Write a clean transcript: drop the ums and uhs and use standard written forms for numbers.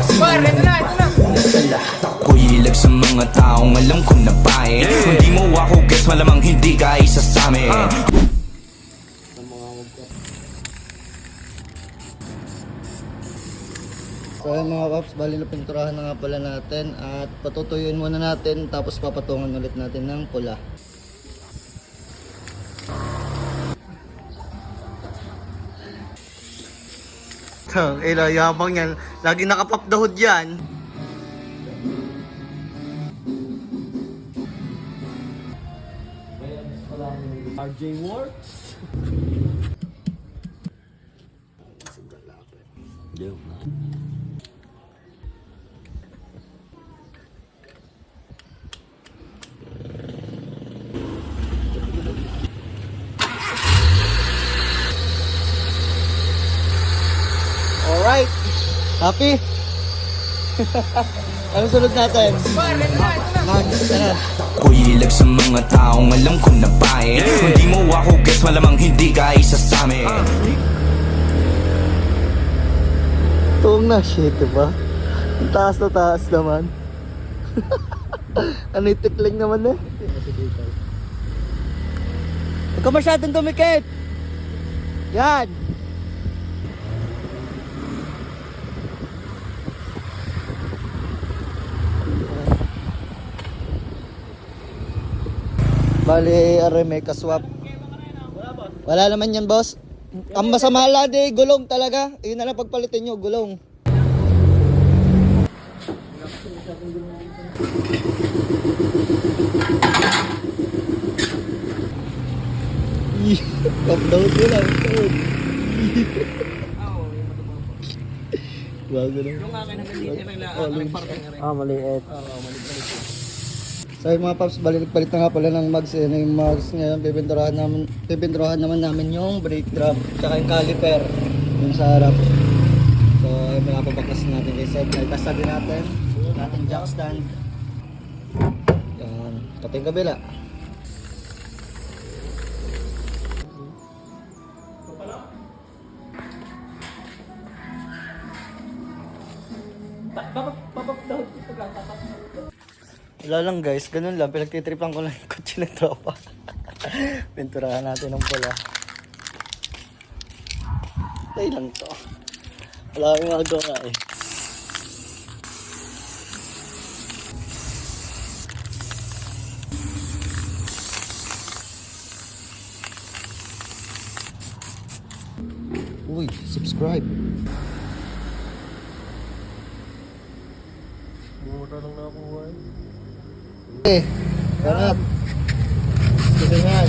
Pare, ito na. Sa lahat ako'y ilag sa mga taong alam ko na pae. Kung di mo ako guess, malamang hindi ka isa sa amin. So ayun mga paps, bali na pinturahan na nga pala natin at patutuyuin muna natin tapos papatungan ulit natin ng pula. Yabang yan. Lagi nakapap the hood yan. RJ Works. Alright. Happy? Ano sunod natin? Ako'y ilag sa mga taong alam ko na pae. Kung di mo ako guess, malamang hindi ka isa sa amin. Tuong na shit, diba? Ang taas na taas naman. Ano itikling naman eh. Huwag ka masyadong dumikit. Yan. Bali, may kaswap. Wala naman yan, boss. Ang masama lang gulong talaga. Yun na lang pagpalitin nyo, gulong. Top down ko lang. Bago na. Yung akin hanggang dito lang Maliit. So yung mga paps, balik-balik na nga pala ng mags. Yan yung mags ngayon, pipinturahan naman namin yung brake drum tsaka yung caliper yung sa harap. So yung mga pabakas natin kay Seth, nagtasta din natin ating jack stand. Yan, pati yung kabila. Wala lang guys, ganun lang, pinagtitripan ko lang yung kotse ng tropa. Pinturahan natin ng pula. Tay lang to. Wala akong magawa eh. Uy, subscribe. Mura lang na ako, Ganap. Sige yan.